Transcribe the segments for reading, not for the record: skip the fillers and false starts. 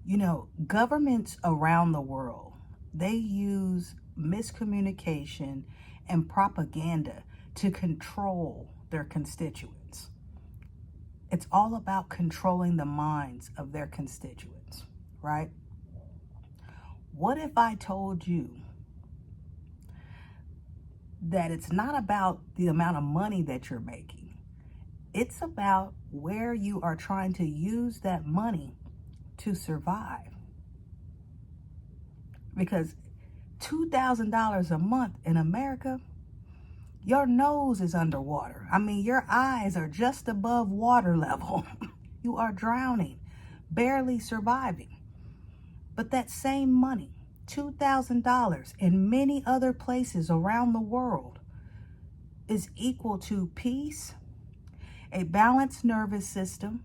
You know, governments around the world, they use miscommunication and propaganda to control their constituents. It's all about controlling the minds of their constituents, right? What if I told you that it's not about the amount of money that you're making? It's about where you are trying to use that money to survive. Because $2,000 a month in America, your nose is underwater. I mean, your eyes are just above water level. You are drowning, barely surviving. But that same money, $2,000 in many other places around the world, is equal to peace, a balanced nervous system,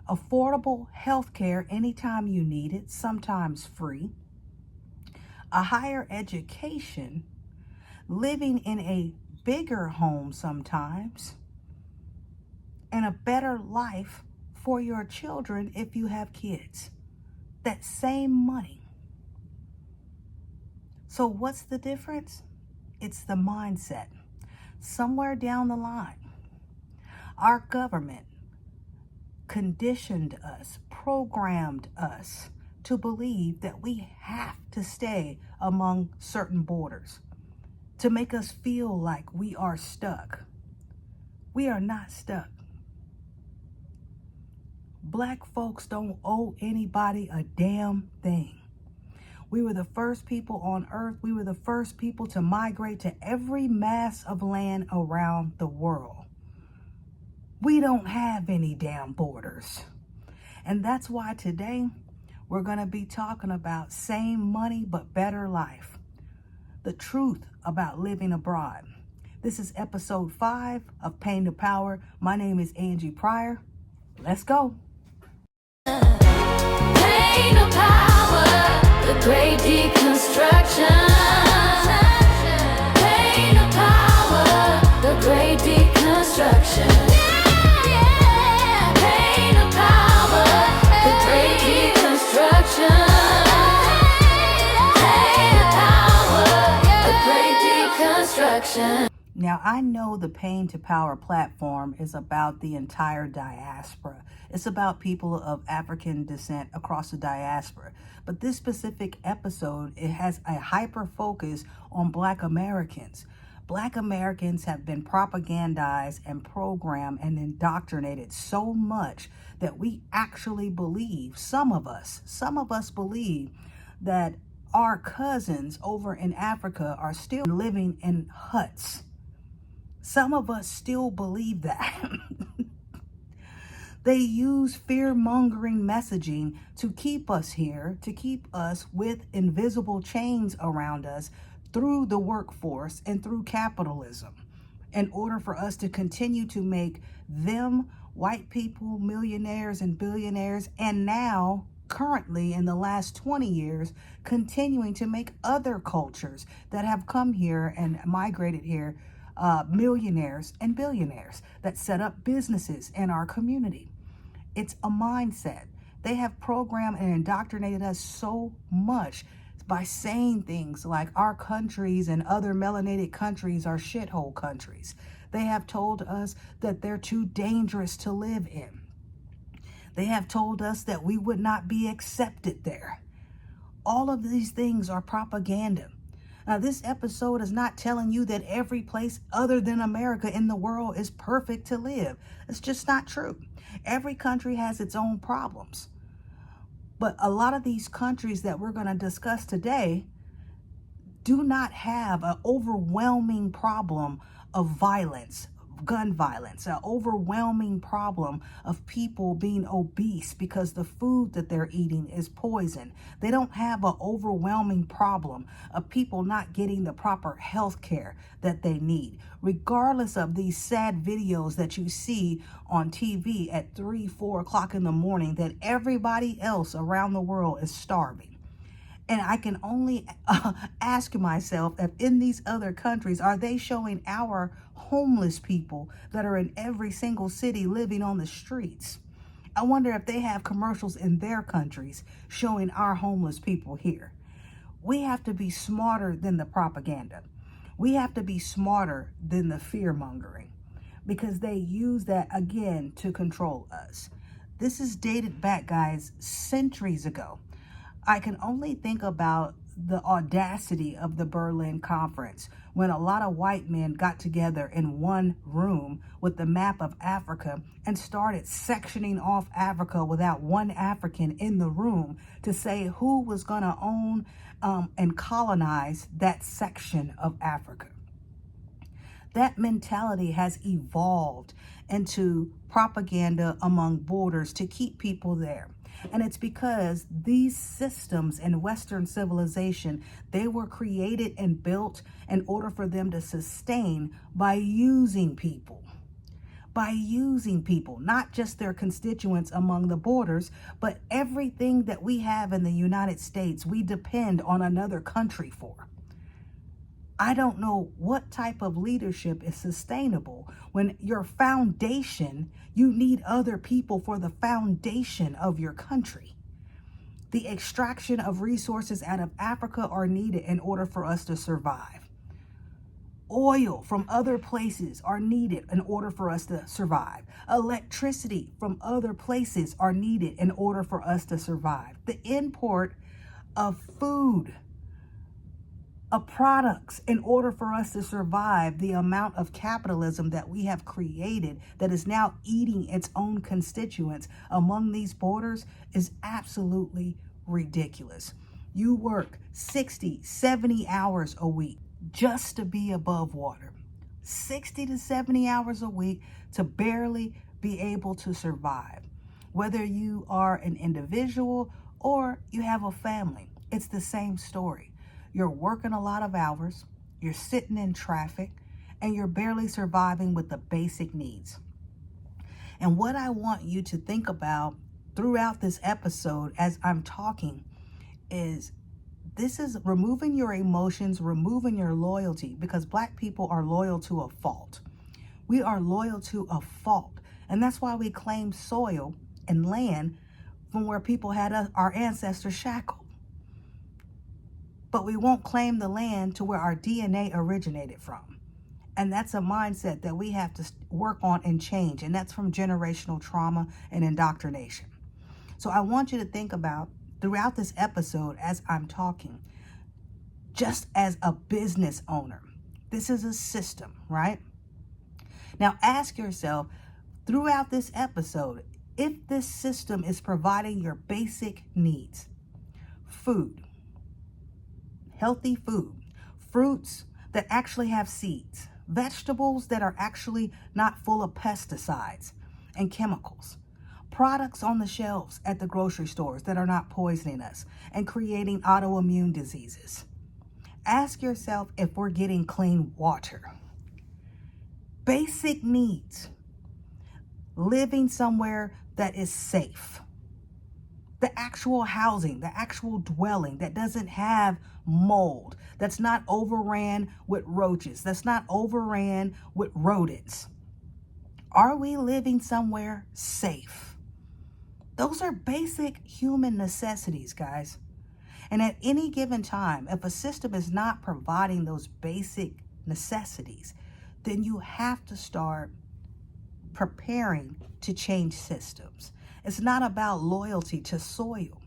affordable health care anytime you need it, sometimes free, a higher education, living in a bigger home sometimes, and a better life for your children if you have kids. That same money. So what's the difference? It's the mindset. Somewhere down the line, our government conditioned us, programmed us to believe that we have to stay among certain borders, to make us feel like we are stuck. We are not stuck. Black folks don't owe anybody a damn thing. We were the first people on earth. We were the first people to migrate to every mass of land around the world. We don't have any damn borders. And that's why today we're going to be talking about same money but better life. The truth about living abroad. This is episode 5 of Pain to Power. My name is Angie Pryor. Let's go. Pain to Power, the great deconstruction. Pain to Power, the great deconstruction. Pain to Power, the great deconstruction. Pain to Power, the great deconstruction. Now, I know the Pain to Power platform is about the entire diaspora. It's about people of African descent across the diaspora. But this specific episode, it has a hyper focus on Black Americans. Black Americans have been propagandized and programmed and indoctrinated so much that we actually believe, some of us believe that our cousins over in Africa are still living in huts. Some of us still believe that. They use fear-mongering messaging to keep us here, to keep us with invisible chains around us through the workforce and through capitalism, in order for us to continue to make them, white people, millionaires and billionaires, and now, currently in the last 20 years, continuing to make other cultures that have come here and migrated here millionaires and billionaires that set up businesses in our community. It's a mindset. They have programmed and indoctrinated us so much by saying things like our countries and other melanated countries are shithole countries. They have told us that they're too dangerous to live in. They have told us that we would not be accepted there. All of these things are propaganda. Now, this episode is not telling you that every place other than America in the world is perfect to live. It's just not true. Every country has its own problems. But a lot of these countries that we're going to discuss today do not have an overwhelming problem of violence, gun violence, an overwhelming problem of people being obese because the food that they're eating is poison. They don't have an overwhelming problem of people not getting the proper health care that they need, regardless of these sad videos that you see on TV at 3-4 o'clock in the morning that everybody else around the world is starving. And I can only ask myself, if in these other countries, are they showing our homeless people that are in every single city living on the streets? I wonder if they have commercials in their countries showing our homeless people here. We have to be smarter than the propaganda. We have to be smarter than the fear mongering, because they use that again to control us. This is dated back, guys, centuries ago. I can only think about the audacity of the Berlin Conference when a lot of white men got together in one room with the map of Africa and started sectioning off Africa without one African in the room to say who was going to own and colonize that section of Africa. That mentality has evolved into propaganda among borders to keep people there. And it's because these systems in Western civilization, they were created and built in order for them to sustain by using people. By using people, not just their constituents among the borders, but everything that we have in the United States, we depend on another country for. I don't know what type of leadership is sustainable when your foundation, you need other people for the foundation of your country. The extraction of resources out of Africa are needed in order for us to survive. Oil from other places are needed in order for us to survive. Electricity from other places are needed in order for us to survive. The import of food, of products, in order for us to survive, the amount of capitalism that we have created that is now eating its own constituents among these borders is absolutely ridiculous. You work 60, 70 hours a week just to be above water. 60 to 70 hours a week to barely be able to survive. Whether you are an individual or you have a family, it's the same story. You're working a lot of hours, you're sitting in traffic, and you're barely surviving with the basic needs. And what I want you to think about throughout this episode as I'm talking is this is removing your emotions, removing your loyalty, because Black people are loyal to a fault. We are loyal to a fault. And that's why we claim soil and land from where people had our ancestors shackled. But we won't claim the land to where our DNA originated from. And that's a mindset that we have to work on and change. And that's from generational trauma and indoctrination. So I want you to think about throughout this episode as I'm talking, just as a business owner, this is a system, right? Now ask yourself throughout this episode, if this system is providing your basic needs, food, healthy food, fruits that actually have seeds, vegetables that are actually not full of pesticides and chemicals, products on the shelves at the grocery stores that are not poisoning us and creating autoimmune diseases. Ask yourself if we're getting clean water. Basic needs. Living somewhere that is safe. The actual housing, the actual dwelling that doesn't have mold, that's not overran with roaches, that's not overran with rodents. Are we living somewhere safe? Those are basic human necessities, guys. And at any given time, if a system is not providing those basic necessities, then you have to start preparing to change systems. It's not about loyalty to soil.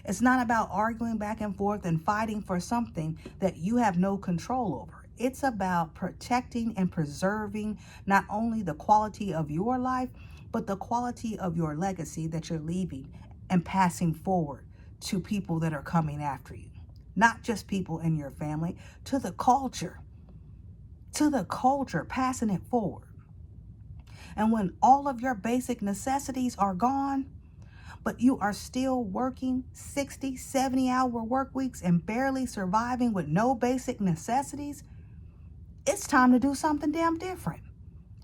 It's not about arguing back and forth and fighting for something that you have no control over. It's about protecting and preserving not only the quality of your life, but the quality of your legacy that you're leaving and passing forward to people that are coming after you. Not just people in your family, to the culture, passing it forward. And when all of your basic necessities are gone, but you are still working 60, 70-hour work weeks and barely surviving with no basic necessities, it's time to do something damn different.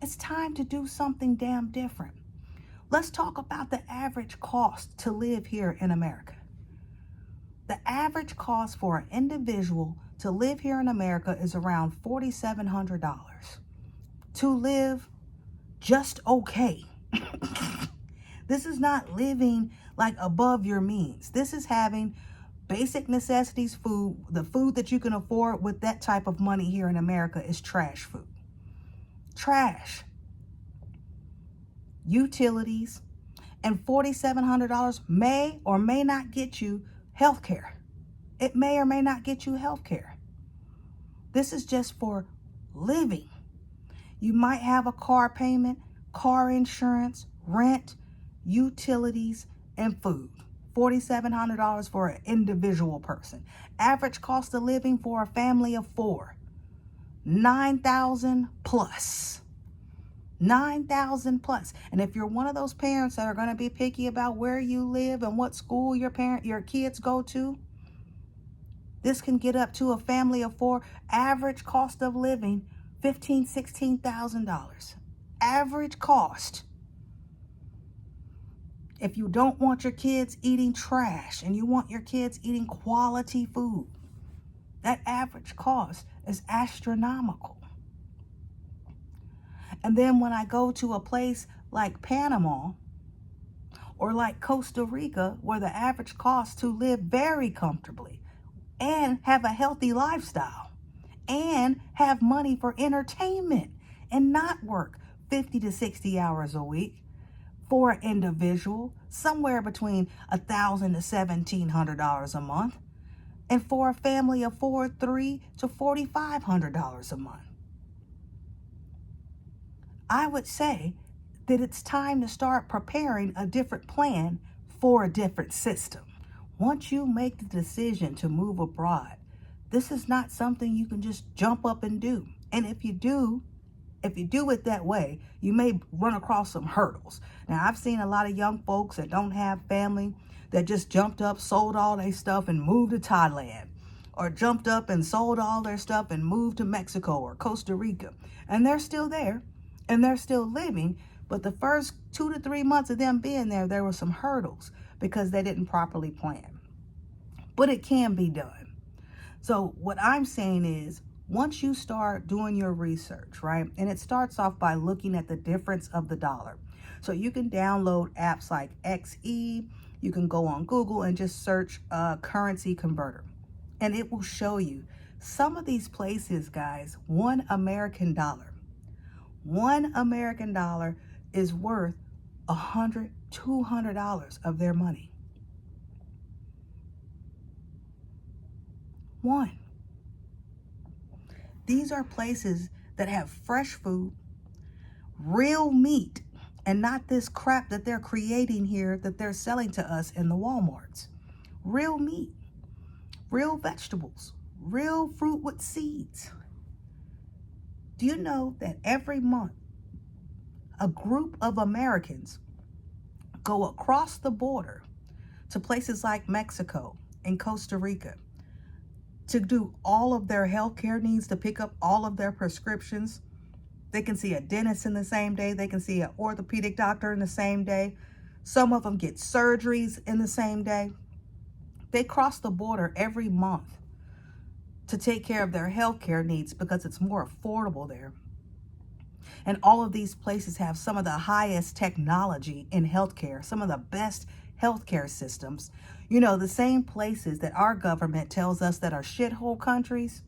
It's time to do something damn different. Let's talk about the average cost to live here in America. The average cost for an individual to live here in America is around $4,700. To live just okay. This is not living like above your means. This is having basic necessities food. The food that you can afford with that type of money here in America is trash food. Trash. Utilities. And $4,700 may or may not get you health care. It may or may not get you health care. This is just for living. You might have a car payment, car insurance, rent, utilities, and food. $4,700 for an individual person. Average cost of living for a family of 4, $9,000 plus. $9,000 plus. And if you're one of those parents that are going to be picky about where you live and what school your kids go to, this can get up to a family of 4. Average cost of living, $15,000, $16,000. Average cost. If you don't want your kids eating trash and you want your kids eating quality food, that average cost is astronomical. And then when I go to a place like Panama or like Costa Rica, where the average cost to live very comfortably and have a healthy lifestyle and have money for entertainment and not work 50 to 60 hours a week for an individual, somewhere between $1,000 to $1,700 a month, and for a family of 4, $3,000 to $4,500 a month. I would say that it's time to start preparing a different plan for a different system. Once you make the decision to move abroad, this is not something you can just jump up and do. And if you do it that way, you may run across some hurdles. Now, I've seen a lot of young folks that don't have family that just jumped up, sold all their stuff and moved to Thailand, or jumped up and sold all their stuff and moved to Mexico or Costa Rica. And they're still there and they're still living. But the first 2 to 3 months of them being there were some hurdles because they didn't properly plan. But it can be done. So what I'm saying is, once you start doing your research, right, and it starts off by looking at the difference of the dollar. So you can download apps like XE. You can go on Google and just search currency converter. And it will show you some of these places, guys, $1 American dollar is worth $100, $200 of their money. One. These are places that have fresh food, real meat, and not this crap that they're creating here that they're selling to us in the Walmarts. Real meat, real vegetables, real fruit with seeds. Do you know that every month a group of Americans go across the border to places like Mexico and Costa Rica to do all of their healthcare needs, to pick up all of their prescriptions? They can see a dentist in the same day. They can see an orthopedic doctor in the same day. Some of them get surgeries in the same day. They cross the border every month to take care of their healthcare needs because it's more affordable there. And all of these places have some of the highest technology in healthcare, some of the best healthcare systems. You know, the same places that our government tells us that are shithole countries,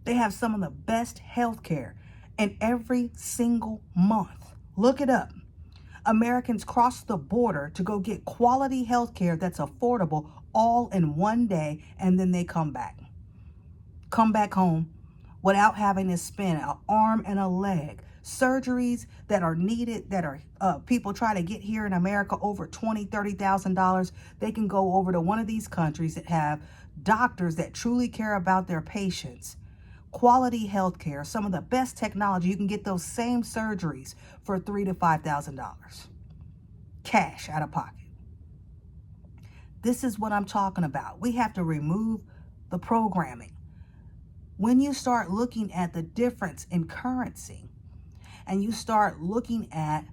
they have some of the best healthcare. And every single month, look it up, Americans cross the border to go get quality healthcare that's affordable all in one day, and then they come back home without having to spend an arm and a leg. Surgeries that are needed, that are people try to get here in America over $20,000, $30,000. They can go over to one of these countries that have doctors that truly care about their patients. Quality health care, some of the best technology. You can get those same surgeries for $3,000 to $5,000. Cash out of pocket. This is what I'm talking about. We have to remove the programming. When you start looking at the difference in currency, and you start looking at,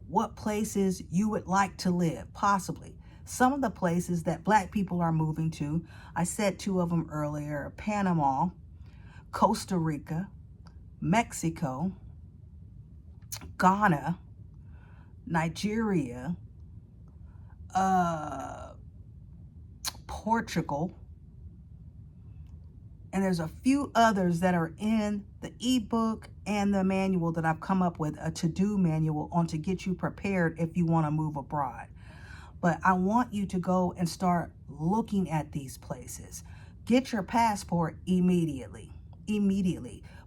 what places you would like to live, possibly. Some of the places that Black people are moving to, I said 2 of them earlier: Panama, Costa Rica, Mexico, Ghana, Nigeria, Portugal, and there's a few others that are in the ebook and the manual that I've come up with, a to-do manual on to get you prepared if you want to move abroad. But I want you to go and start looking at these places. Get your passport immediately.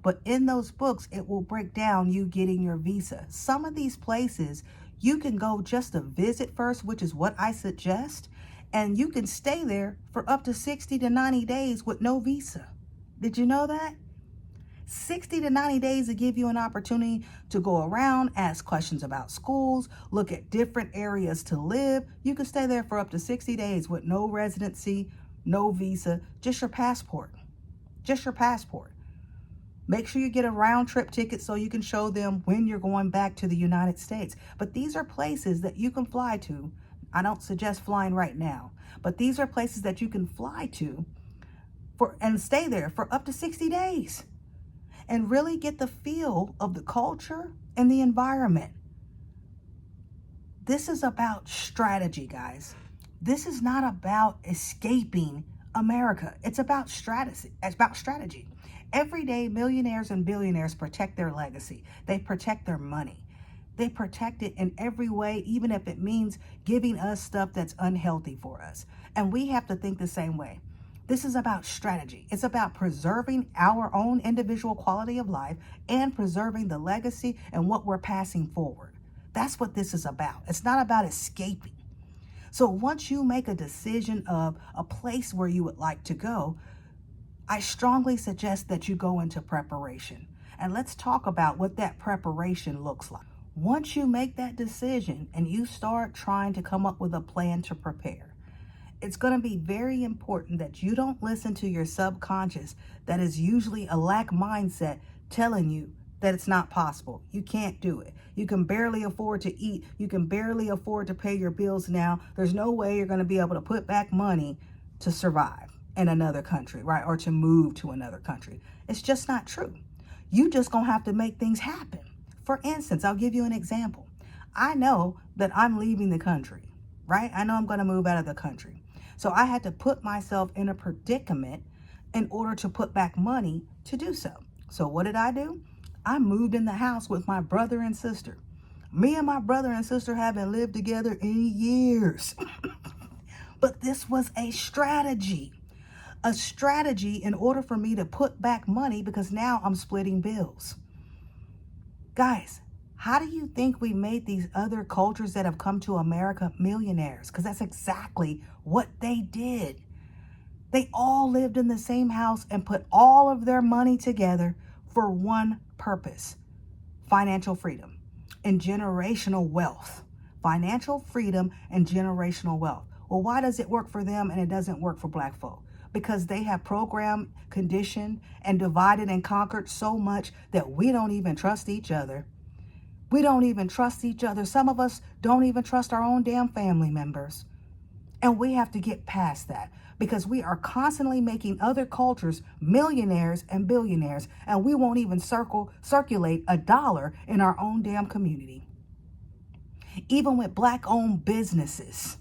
But in those books, it will break down you getting your visa. Some of these places, you can go just to visit first, which is what I suggest. And you can stay there for up to 60 to 90 days with no visa. Did you know that? 60 to 90 days to give you an opportunity to go around, ask questions about schools, look at different areas to live. You can stay there for up to 60 days with no residency, no visa, just your passport. Just your passport. Make sure you get a round trip ticket so you can show them when you're going back to the United States. But these are places that you can fly to. I don't suggest flying right now, but these are places that you can fly to and stay there for up to 60 days and really get the feel of the culture and the environment. This is about strategy, guys. This is not about escaping America. It's about strategy. Every day, millionaires and billionaires protect their legacy. They protect their money. They protect it in every way, even if it means giving us stuff that's unhealthy for us. And we have to think the same way. This is about strategy. It's about preserving our own individual quality of life and preserving the legacy and what we're passing forward. That's what this is about. It's not about escaping. So once you make a decision of a place where you would like to go, I strongly suggest that you go into preparation. And let's talk about what that preparation looks like. Once you make that decision and you start trying to come up with a plan to prepare, it's going to be very important that you don't listen to your subconscious that is usually a lack mindset telling you that it's not possible. You can't do it. You can barely afford to eat. You can barely afford to pay your bills now. There's no way you're going to be able to put back money to survive in another country, right? Or to move to another country. It's just not true. You just going to have to make things happen. For instance, I'll give you an example. I know that I'm leaving the country, right? I know I'm going to move out of the country. So I had to put myself in a predicament in order to put back money to do so. So what did I do? I moved in the house with my brother and sister. Me and my brother and sister haven't lived together in years. But this was a strategy in order for me to put back money because now I'm splitting bills. Guys, how do you think we made these other cultures that have come to America millionaires? Because that's exactly what they did. They all lived in the same house and put all of their money together for one purpose: financial freedom and generational wealth. Financial freedom and generational wealth. Well, why does it work for them and it doesn't work for Black folk? Because they have programmed, conditioned, and divided and conquered so much that we don't even trust each other. We don't even trust each other. Some of us don't even trust our own damn family members. And we have to get past that because we are constantly making other cultures millionaires and billionaires, and we won't even circulate a dollar in our own damn community. Even with Black-owned businesses,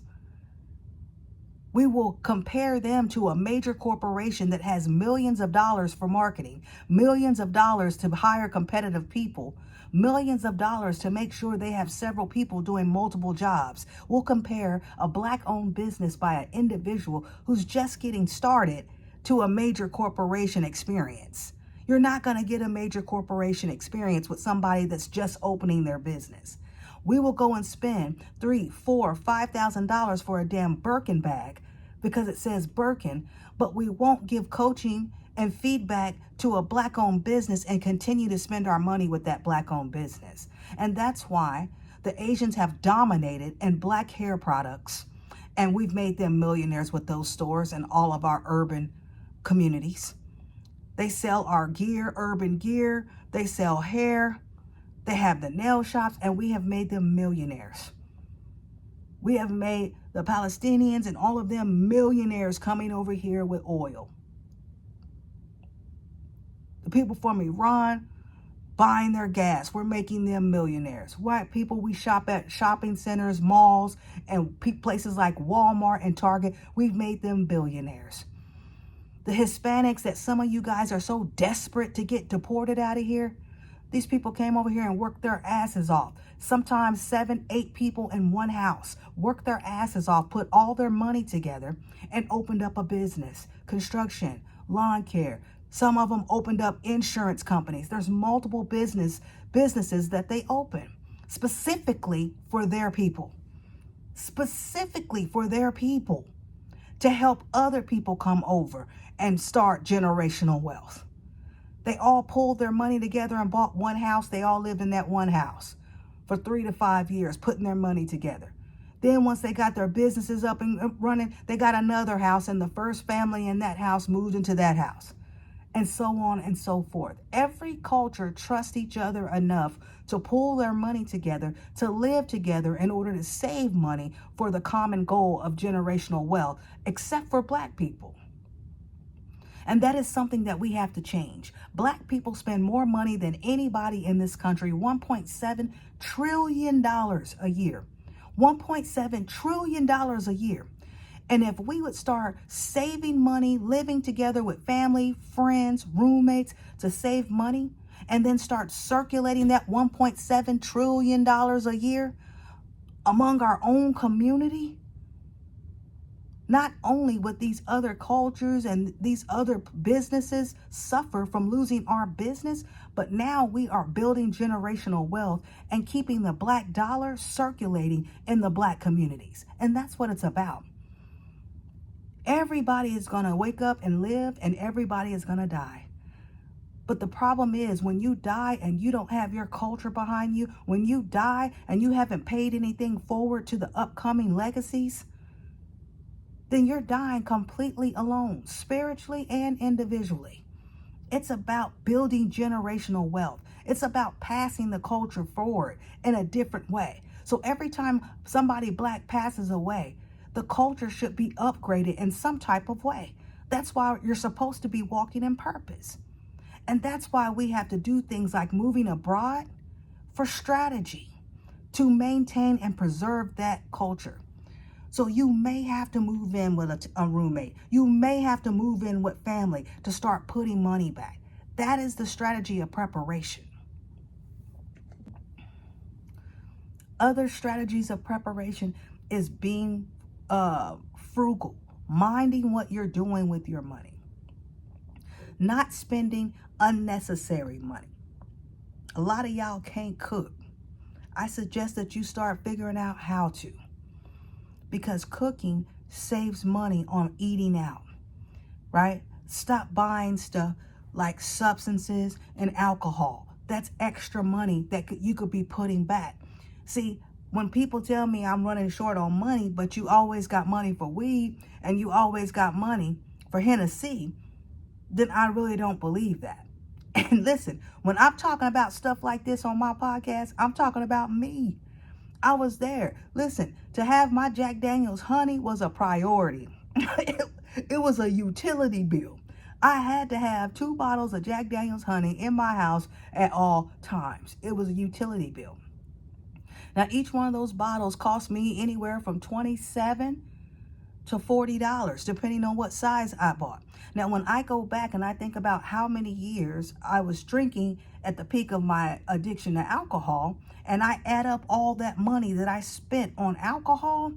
we will compare them to a major corporation that has millions of dollars for marketing, millions of dollars to hire competitive people, millions of dollars to make sure they have several people doing multiple jobs. We'll compare a Black-owned business by an individual who's just getting started to a major corporation experience. You're not going to get a major corporation experience with somebody that's just opening their business. We will go and spend $3,000, $4,000, $5,000 for a damn Birkin bag because it says Birkin, but we won't give coaching and feedback to a Black-owned business and continue to spend our money with that Black-owned business. And that's why the Asians have dominated in Black hair products, and we've made them millionaires with those stores in all of our urban communities. They sell our gear, urban gear. They sell hair. They have the nail shops, and we have made them millionaires. We have made the Palestinians and all of them millionaires coming over here with oil. The people from Iran, buying their gas. We're making them millionaires. White people, we shop at shopping centers, malls, and places like Walmart and Target. We've made them billionaires. The Hispanics that some of you guys are so desperate to get deported out of here, these people came over here and worked their asses off. Sometimes 7, 8 people in one house worked their asses off, put all their money together, and opened up a business, construction, lawn care. Some of them opened up insurance companies. There's multiple businesses that they open specifically for their people, to help other people come over and start generational wealth. They all pulled their money together and bought one house. They all lived in that one house for 3 to 5 years, putting their money together. Then once they got their businesses up and running, they got another house, and the first family in that house moved into that house, and so on and so forth. Every culture trusts each other enough to pull their money together, to live together in order to save money for the common goal of generational wealth, except for Black people. And that is something that we have to change. Black people spend more money than anybody in this country, $1.7 trillion a year. $1.7 trillion a year. And if we would start saving money, living together with family, friends, roommates to save money, and then start circulating that $1.7 trillion a year among our own community, not only would these other cultures and these other businesses suffer from losing our business, but now we are building generational wealth and keeping the Black dollar circulating in the Black communities. And that's what it's about. Everybody is going to wake up and live, and everybody is going to die. But the problem is, when you die and you don't have your culture behind you, when you die and you haven't paid anything forward to the upcoming legacies, then you're dying completely alone, spiritually and individually. It's about building generational wealth. It's about passing the culture forward in a different way. So every time somebody Black passes away, the culture should be upgraded in some type of way. That's why you're supposed to be walking in purpose. And that's why we have to do things like moving abroad for strategy to maintain and preserve that culture. So you may have to move in with a roommate. You may have to move in with family to start putting money back. That is the strategy of preparation. Other strategies of preparation is being frugal, minding what you're doing with your money, not spending unnecessary money. A lot of y'all can't cook. I suggest that you start figuring out how to, because cooking saves money on eating out, right? Stop buying stuff like substances and alcohol. That's extra money that you could be putting back. See, when people tell me I'm running short on money, but you always got money for weed and you always got money for Hennessy, then I really don't believe that. And listen, when I'm talking about stuff like this on my podcast, I'm talking about me. I was there. Listen, to have my Jack Daniel's honey was a priority. It was a utility bill. I had to have 2 bottles of Jack Daniel's honey in my house at all times. It was a utility bill. Now, each one of those bottles cost me anywhere from $27 to $40, depending on what size I bought. Now, when I go back and I think about how many years I was drinking at the peak of my addiction to alcohol, and I add up all that money that I spent on alcohol,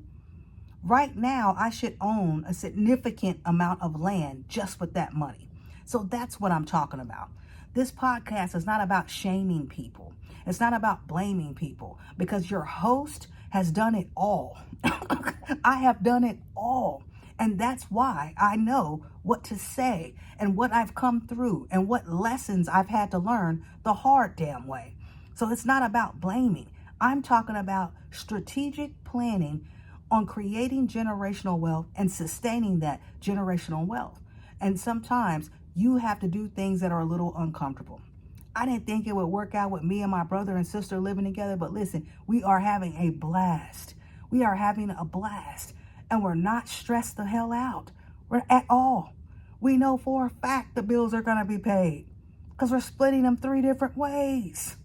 right now I should own a significant amount of land just with that money. So that's what I'm talking about. This podcast is not about shaming people. It's not about blaming people, because your host has done it all. I have done it all. And that's why I know what to say and what I've come through and what lessons I've had to learn the hard damn way. So it's not about blaming. I'm talking about strategic planning on creating generational wealth and sustaining that generational wealth. And sometimes you have to do things that are a little uncomfortable. I didn't think it would work out with me and my brother and sister living together, but listen, we are having a blast. We are having a blast, and we're not stressed the hell out. We're at all. We know for a fact the bills are going to be paid. because we're splitting them 3 different ways.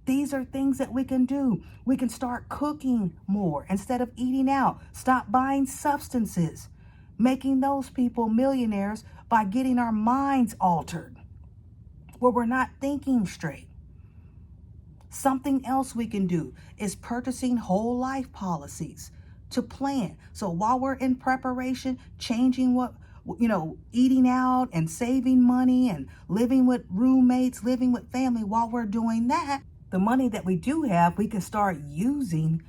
These are things that we can do. We can start cooking more instead of eating out. Stop buying substances, making those people millionaires by getting our minds altered where we're not thinking straight. Something else we can do is purchasing whole life policies to plan. So while we're in preparation, changing what, eating out and saving money and living with roommates, living with family, while we're doing that, the money that we do have, we can start using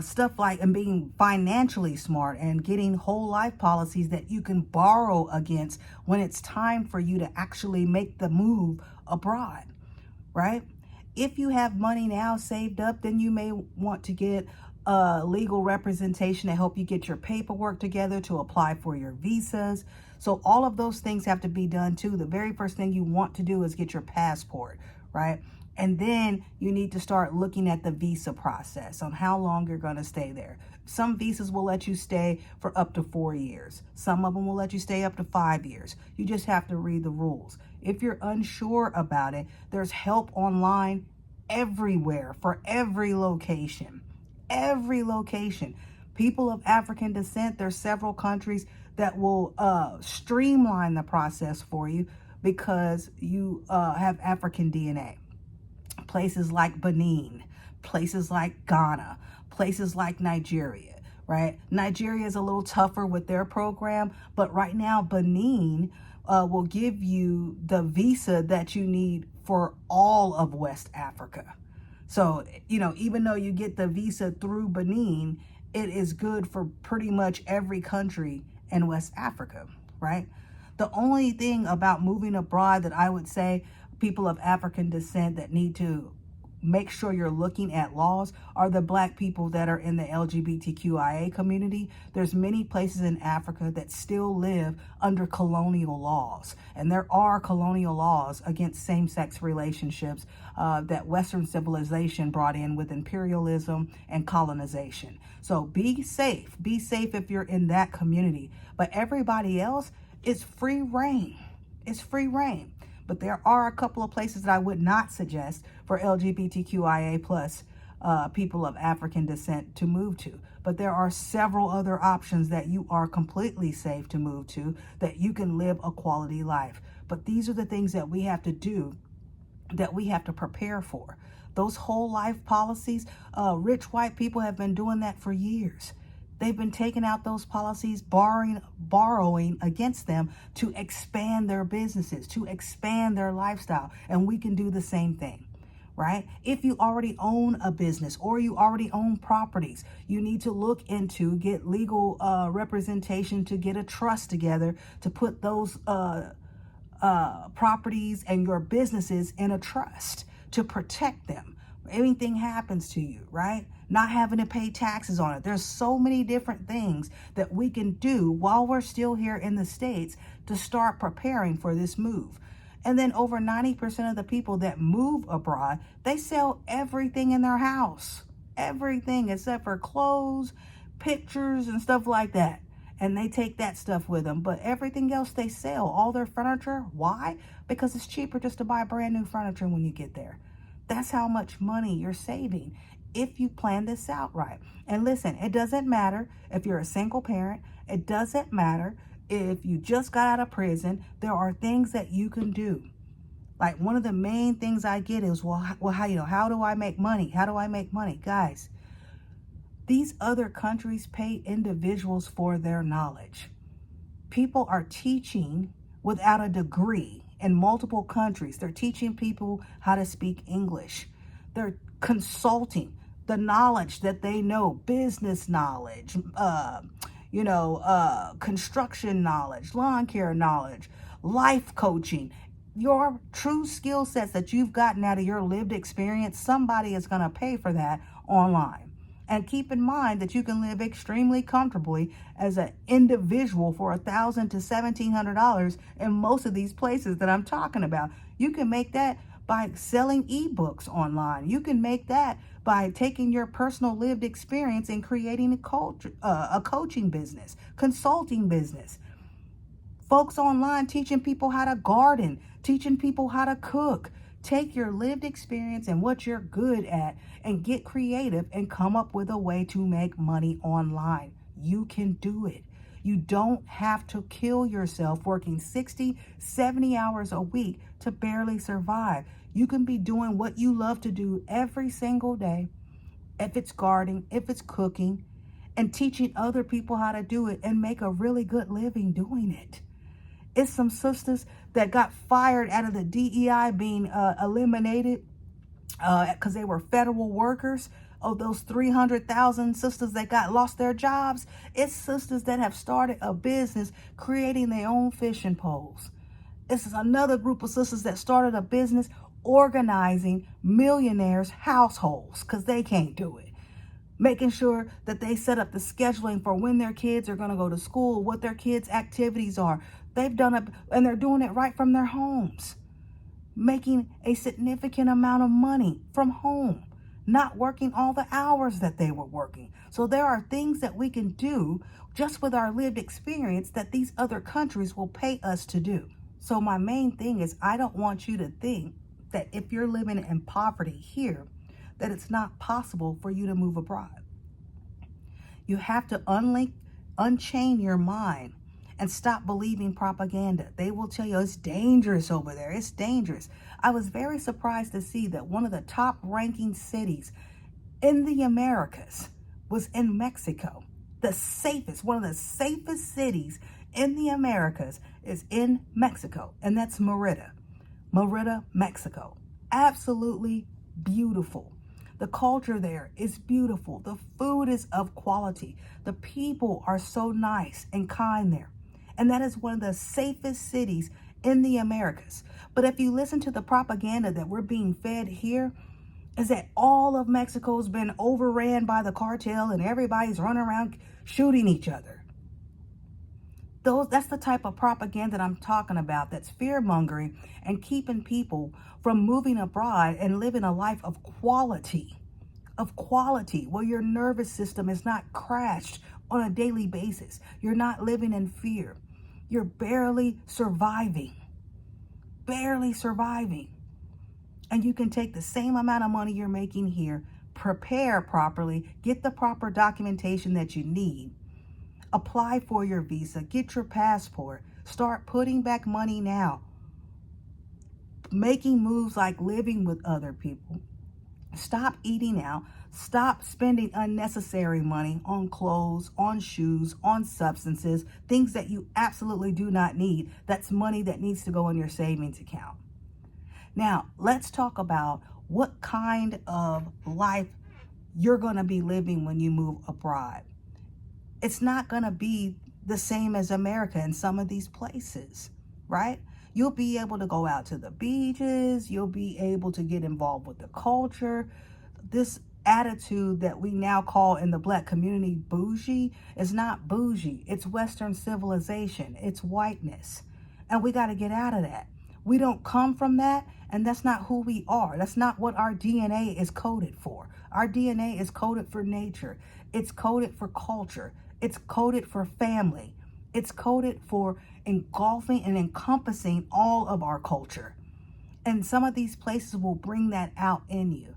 stuff like and being financially smart and getting whole life policies that you can borrow against when it's time for you to actually make the move abroad, right? If you have money now saved up, then you may want to get legal representation to help you get your paperwork together to apply for your visas. So all of those things have to be done too. The very first thing you want to do is get your passport, right? And then you need to start looking at the visa process on how long you're going to stay there. Some visas will let you stay for up to 4 years. Some of them will let you stay up to 5 years. You just have to read the rules. If you're unsure about it, there's help online everywhere for every location. Every location. People of African descent, there's several countries that will streamline the process for you because you have African DNA. Places like Benin, places like Ghana, places like Nigeria, right? Nigeria is a little tougher with their program, but right now Benin will give you the visa that you need for all of West Africa. So, even though you get the visa through Benin, it is good for pretty much every country in West Africa, right? The only thing about moving abroad that I would say people of African descent that need to make sure you're looking at laws are the Black people that are in the LGBTQIA community. There's many places in Africa that still live under colonial laws. And there are colonial laws against same-sex relationships that Western civilization brought in with imperialism and colonization. So be safe. Be safe if you're in that community. But everybody else, it's free reign. It's free reign. But there are a couple of places that I would not suggest for LGBTQIA plus people of African descent to move to. But there are several other options that you are completely safe to move to, that you can live a quality life. But these are the things that we have to do, that we have to prepare for. Those whole life policies, rich white people have been doing that for years. They've been taking out those policies, borrowing against them to expand their businesses, to expand their lifestyle. And we can do the same thing, right? If you already own a business or you already own properties, you need to look into, get legal representation to get a trust together to put those properties and your businesses in a trust to protect them. Anything happens to you, right? Not having to pay taxes on it. There's so many different things that we can do while we're still here in the States to start preparing for this move. And then over 90% of the people that move abroad, they sell everything in their house. Everything except for clothes, pictures, and stuff like that. And they take that stuff with them. But everything else they sell, all their furniture. Why? Because it's cheaper just to buy brand new furniture when you get there. That's how much money you're saving if you plan this out right. And listen, it doesn't matter if you're a single parent. It doesn't matter if you just got out of prison. There are things that you can do. Like one of the main things I get is, how do I make money? How do I make money? Guys, these other countries pay individuals for their knowledge. People are teaching without a degree in multiple countries. They're teaching people how to speak English. They're consulting the knowledge that they know, business knowledge, construction knowledge, lawn care knowledge, life coaching. Your true skill sets that you've gotten out of your lived experience, somebody is going to pay for that online. And keep in mind that you can live extremely comfortably as an individual for $1,000 to $1,700 in most of these places that I'm talking about. You can make that by selling ebooks online. You can make that by taking your personal lived experience and creating a coaching business, consulting business. Folks online teaching people how to garden, teaching people how to cook. Take your lived experience and what you're good at and get creative and come up with a way to make money online. You can do it. You don't have to kill yourself working 60, 70 hours a week to barely survive. You can be doing what you love to do every single day. If it's gardening, if it's cooking, and teaching other people how to do it and make a really good living doing it. It's some sisters that got fired out of the DEI being eliminated because they were federal workers. Of those 300,000 sisters that got lost their jobs, it's sisters that have started a business creating their own fishing poles. This is another group of sisters that started a business organizing millionaires' households because they can't do it. Making sure that they set up the scheduling for when their kids are going to go to school, what their kids' activities are. They've done it, and they're doing it right from their homes, making a significant amount of money from home, not working all the hours that they were working. So there are things that we can do just with our lived experience that these other countries will pay us to do. So my main thing is I don't want you to think that if you're living in poverty here, that it's not possible for you to move abroad. You have to unchain your mind and stop believing propaganda. They will tell you it's dangerous over there. It's dangerous. I was very surprised to see that one of the top ranking cities in the Americas was in Mexico. One of the safest cities in the Americas is in Mexico, and that's Merida, Mexico. Absolutely beautiful. The culture there is beautiful. The food is of quality. The people are so nice and kind there. And that is one of the safest cities in the Americas. But if you listen to the propaganda that we're being fed here, is that all of Mexico's been overran by the cartel and everybody's running around shooting each other. That's the type of propaganda that I'm talking about, that's fear-mongering and keeping people from moving abroad and living a life of quality, where your nervous system is not crashed on a daily basis. You're not living in fear. You're barely surviving. And you can take the same amount of money you're making here, prepare properly, get the proper documentation that you need, apply for your visa, get your passport, start putting back money now, making moves like living with other people. Stop eating out. Stop spending unnecessary money on clothes, on shoes, on substances, things that you absolutely do not need. That's money that needs to go in your savings account. Now, let's talk about what kind of life you're going to be living when you move abroad. It's not going to be the same as America in some of these places, right? You'll be able to go out to the beaches. You'll be able to get involved with the culture. This attitude that we now call in the Black community bougie is not bougie. It's Western civilization. It's whiteness. And we got to get out of that. We don't come from that, and that's not who we are. That's not what our DNA is coded for. Our DNA is coded for nature. It's coded for culture. It's coded for family. It's coded for engulfing and encompassing all of our culture. And some of these places will bring that out in you.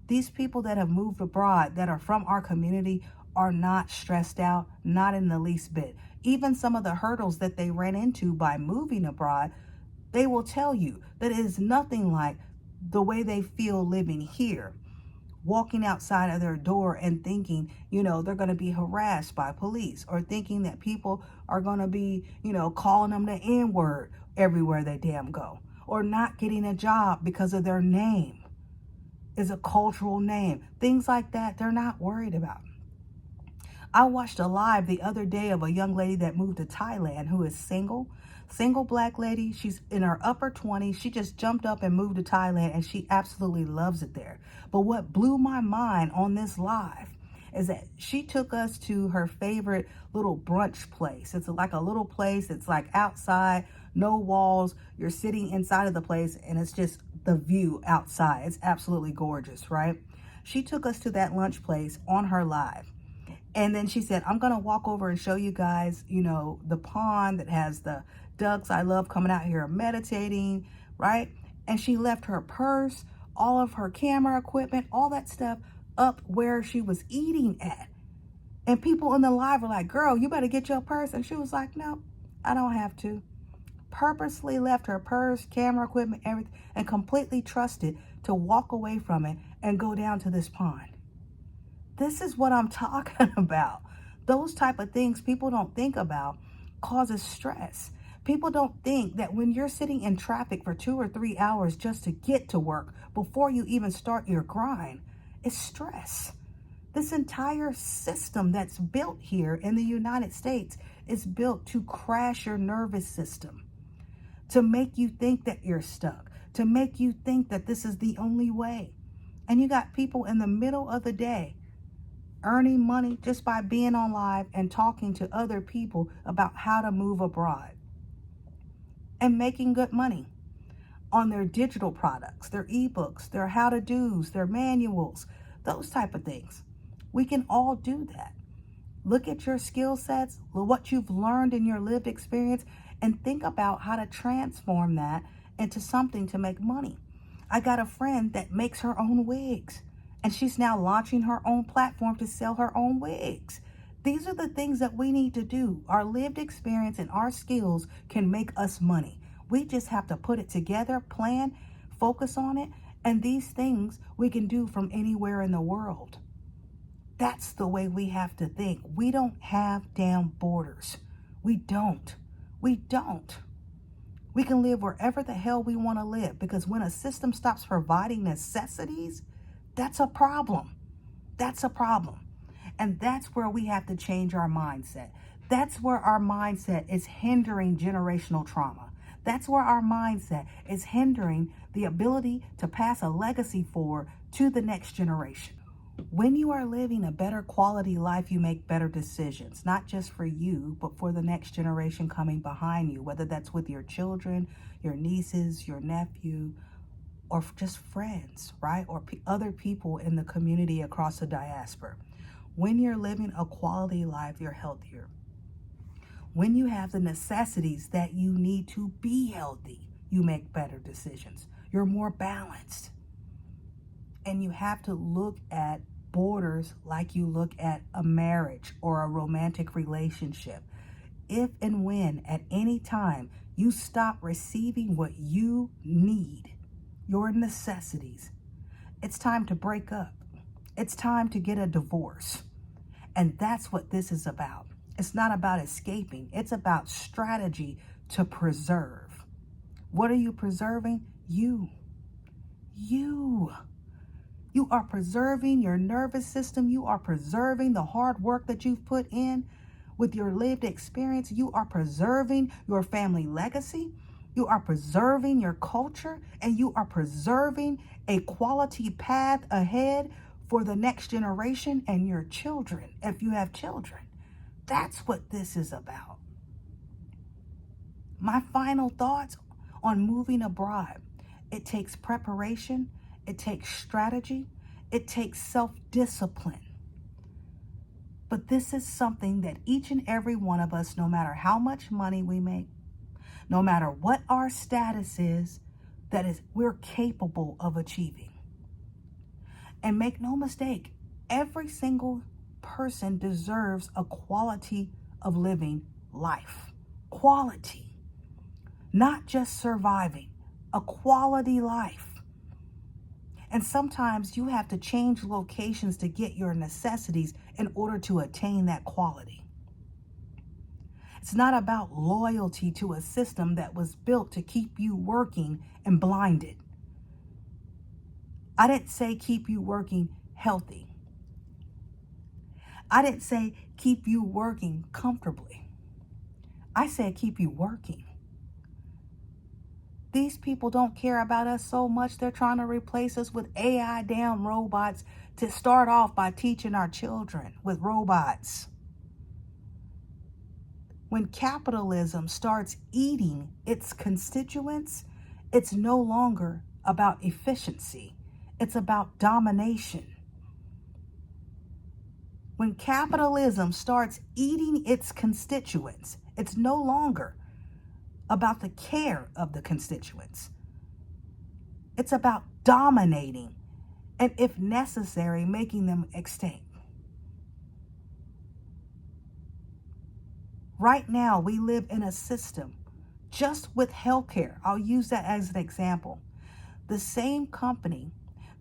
These people that have moved abroad that are from our community are not stressed out, not in the least bit. Even some of the hurdles that they ran into by moving abroad, they will tell you that it is nothing like the way they feel living here. Walking outside of their door and thinking, they're going to be harassed by police, or thinking that people are going to be, calling them the N-word everywhere they damn go, or not getting a job because of their name is a cultural name. Things like that, they're not worried about. I watched a live the other day of a young lady that moved to Thailand who is single Black lady. She's in her upper 20s. She just jumped up and moved to Thailand, and she absolutely loves it there. But what blew my mind on this live is that she took us to her favorite little brunch place. It's like a little place. It's like outside, no walls. You're sitting inside of the place, and it's just the view outside. It's absolutely gorgeous, right? She took us to that lunch place on her live. And then she said, I'm going to walk over and show you guys, the pond that has the ducks I love coming out here meditating, right? And she left her purse, all of her camera equipment, all that stuff up where she was eating at. And people in the live were like, girl, you better get your purse. And she was like, no, I don't have to. Purposely left her purse, camera equipment, everything, and completely trusted to walk away from it and go down to this pond. This is what I'm talking about. Those type of things people don't think about causes stress. People don't think that when you're sitting in traffic for 2 or 3 hours just to get to work before you even start your grind, it's stress. This entire system that's built here in the United States is built to crash your nervous system, to make you think that you're stuck, to make you think that this is the only way. And you got people in the middle of the day earning money just by being on live and talking to other people about how to move abroad and making good money on their digital products, their ebooks, their how-to-dos, their manuals, those type of things. We can all do that. Look at your skill sets, what you've learned in your lived experience, and think about how to transform that into something to make money. I got a friend that makes her own wigs, and she's now launching her own platform to sell her own wigs. These are the things that we need to do. Our lived experience and our skills can make us money. We just have to put it together, plan, focus on it, and these things we can do from anywhere in the world. That's the way we have to think. We don't have damn borders. We don't. We don't. We can live wherever the hell we want to live, because when a system stops providing necessities, that's a problem. That's a problem. And that's where we have to change our mindset. That's where our mindset is hindering generational trauma. That's where our mindset is hindering the ability to pass a legacy forward to the next generation. When you are living a better quality life, you make better decisions, not just for you, but for the next generation coming behind you, whether that's with your children, your nieces, your nephew, or just friends, right? Or other people in the community across the diaspora. When you're living a quality life, you're healthier. When you have the necessities that you need to be healthy, you make better decisions. You're more balanced. And you have to look at borders like you look at a marriage or a romantic relationship. If and when at any time you stop receiving what you need, your necessities, it's time to break up. It's time to get a divorce. And that's what this is about. It's not about escaping. It's about strategy to preserve. What are you preserving? You. You are preserving your nervous system. You are preserving the hard work that you've put in with your lived experience. You are preserving your family legacy. You are preserving your culture, and you are preserving a quality path ahead for the next generation and your children, if you have children. That's what this is about. My final thoughts on moving abroad. It takes preparation. It takes strategy. It takes self-discipline. But this is something that each and every one of us, no matter how much money we make, no matter what our status is, we're capable of achieving. And make no mistake, every single person deserves a quality of living life. Quality. Not just surviving. A quality life. And sometimes you have to change locations to get your necessities in order to attain that quality. It's not about loyalty to a system that was built to keep you working and blinded. I didn't say keep you working healthy. I didn't say keep you working comfortably. I said keep you working. These people don't care about us so much, they're trying to replace us with AI damn robots to start off by teaching our children with robots. When capitalism starts eating its constituents, it's no longer about efficiency. It's about domination. When capitalism starts eating its constituents, it's no longer about the care of the constituents. It's about dominating and, if necessary, making them extinct. Right now, we live in a system just with healthcare. I'll use that as an example. The same company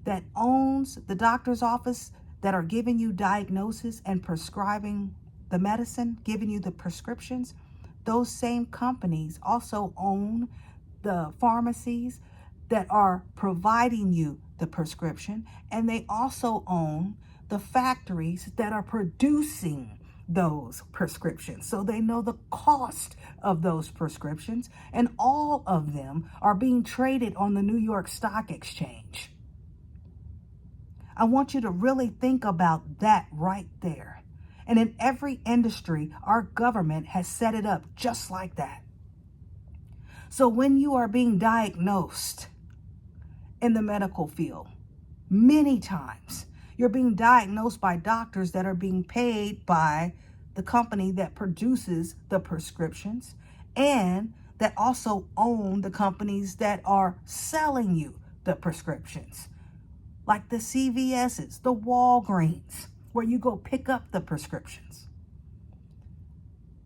that owns the doctor's office that are giving you diagnosis and prescribing the medicine, giving you the prescriptions, those same companies also own the pharmacies that are providing you the prescription, and they also own the factories that are producing those prescriptions. So they know the cost of those prescriptions, and all of them are being traded on the New York Stock Exchange. I want you to really think about that right there. And in every industry, our government has set it up just like that. So when you are being diagnosed in the medical field, many times you're being diagnosed by doctors that are being paid by the company that produces the prescriptions and that also own the companies that are selling you the prescriptions, like the CVS's, the Walgreens, where you go pick up the prescriptions.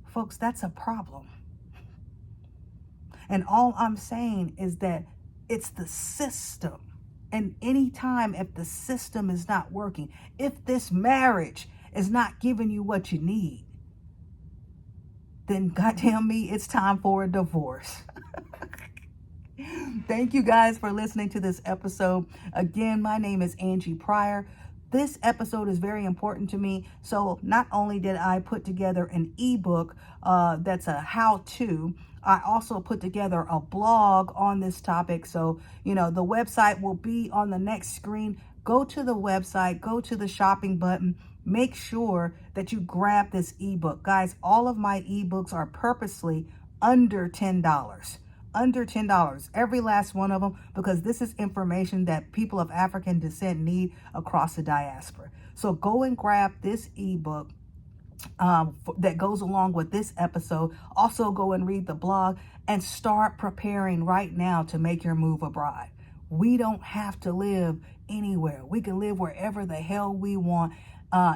Folks, that's a problem. And all I'm saying is that it's the system. And anytime if the system is not working, if this marriage is not giving you what you need, then goddamn me, it's time for a divorce. Thank you guys for listening to this episode. Again, my name is Angie Pryor. This episode is very important to me. So not only did I put together an ebook that's a how-to, I also put together a blog on this topic. So, the website will be on the next screen. Go to the website, go to the shopping button. Make sure that you grab this ebook. Guys, all of my ebooks are purposely under $10. Under $10, every last one of them, because this is information that people of African descent need across the diaspora. So go and grab this ebook that goes along with this episode. Also go and read the blog and start preparing right now to make your move abroad. We don't have to live anywhere. We can live wherever the hell we want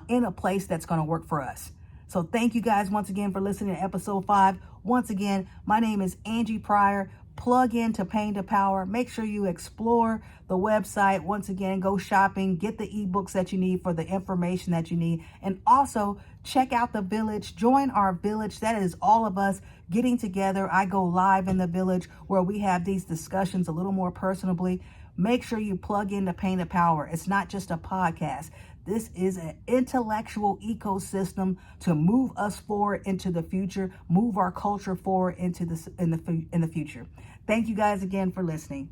in a place that's going to work for us. So thank you guys once again for listening to episode 5. Once again, my name is Angie Pryor. Plug into Pain to Power. Make sure you explore the website. Once again, go shopping, get the ebooks that you need for the information that you need. And also check out the village. Join our village. That is all of us getting together. I go live in the village where we have these discussions a little more personably. Make sure you plug into Pain to Power. It's not just a podcast. This is an intellectual ecosystem to move us forward into the future, move our culture forward into in the future. Thank you guys again for listening.